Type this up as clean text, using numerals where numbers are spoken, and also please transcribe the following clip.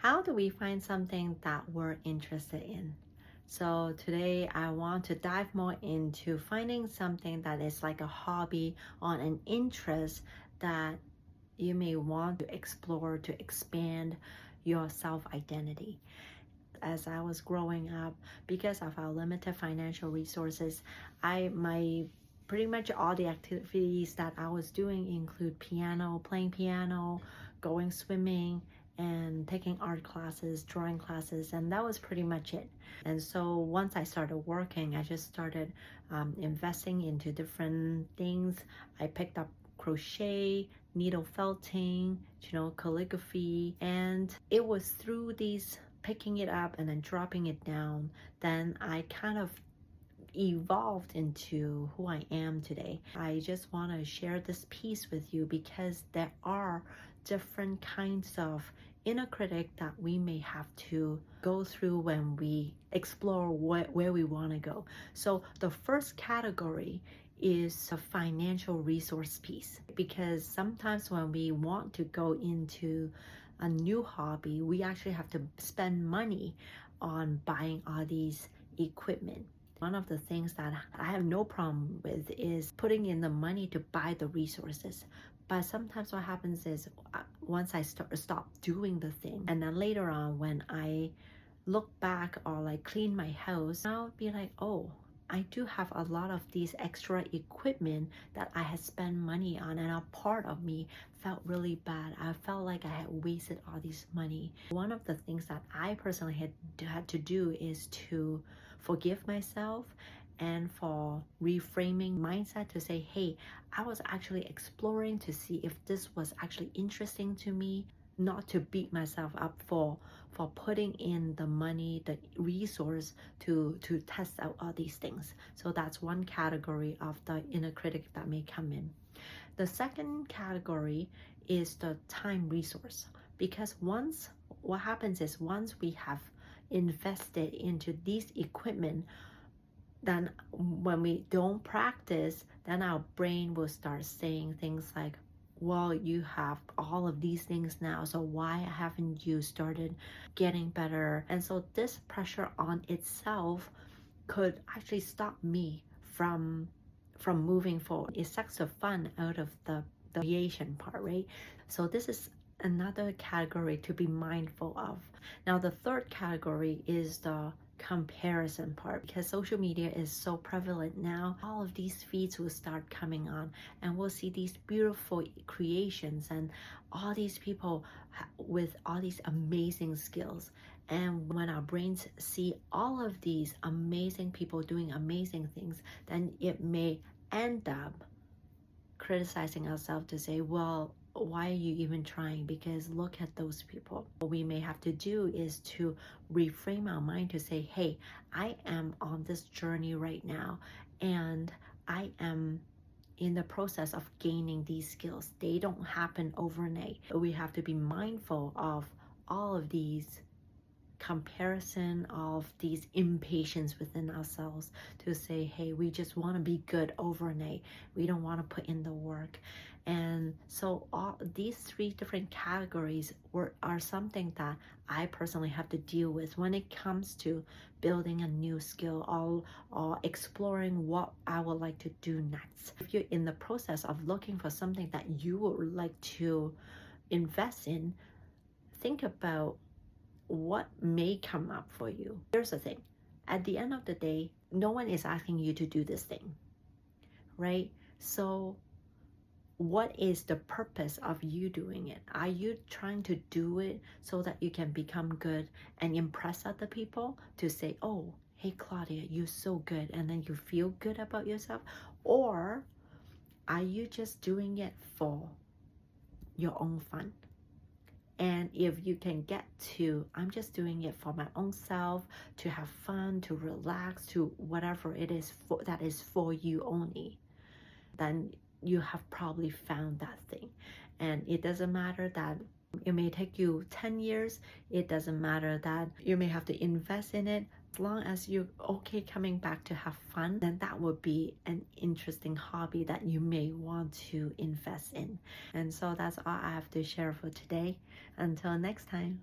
How do we find something that we're interested in? So today I want to dive more into finding something that is like a hobby or an interest that you may want to explore to expand your self-identity. As I was growing up, because of our limited financial resources, my pretty much all the activities that I was doing include piano, playing piano, going swimming, and taking art classes, drawing classes, and that was pretty much it. And so once I started working, I just started investing into different things. I picked up crochet, needle felting, calligraphy, and it was through these picking it up and then dropping it down, then I kind of evolved into who I am today. I just want to share this piece with you because there are different kinds of inner critic that we may have to go through when we explore where we want to go. So the first category is a financial resource piece, because sometimes when we want to go into a new hobby, we actually have to spend money on buying all these equipment. One of the things that I have no problem with is putting in the money to buy the resources. But sometimes what happens is once I stop doing the thing, and then later on when I look back or like clean my house, I'll be like, oh, I do have a lot of these extra equipment that I had spent money on, and a part of me felt really bad. I felt like I had wasted all this money. One of the things that I personally had to do is to forgive myself and for reframing mindset to say, hey, I was actually exploring to see if this was actually interesting to me, not to beat myself up for putting in the money, the resource to test out all these things. So that's one category of the inner critic that may come in. The second category is the time resource, because what happens is once we have invested into these equipment, then when we don't practice, then our brain will start saying things like, well, you have all of these things now, so why haven't you started getting better? And so this pressure on itself could actually stop me from moving forward. It sucks the fun out of the creation part, right? So this is another category to be mindful of. Now the third category is the comparison part, because social media is so prevalent now. All of these feeds will start coming on and we'll see these beautiful creations and all these people with all these amazing skills. And when our brains see all of these amazing people doing amazing things, then it may end up criticizing ourselves to say, well, why are you even trying? Because look at those people. What we may have to do is to reframe our mind to say, hey, I am on this journey right now and I am in the process of gaining these skills. They don't happen overnight. We have to be mindful of all of these comparison, of these impatience within ourselves to say, hey, we just want to be good overnight. We don't want to put in the work. And so all these three different categories are something that I personally have to deal with when it comes to building a new skill or exploring what I would like to do next. If you're in the process of looking for something that you would like to invest in, think about what may come up for you. Here's the thing. At the end of the day, no one is asking you to do this thing, right? So what is the purpose of you doing it? Are you trying to do it so that you can become good and impress other people to say, oh, hey, Claudia, you're so good, and then you feel good about yourself? Or are you just doing it for your own fun? And if you can get to, I'm just doing it for my own self, to have fun, to relax, to whatever it is that is for you only, then you have probably found that thing. And it doesn't matter that it may take you 10 years. It doesn't matter that you may have to invest in it. As long as you're okay coming back to have fun, then that would be an interesting hobby that you may want to invest in. And so that's all I have to share for today. Until next time.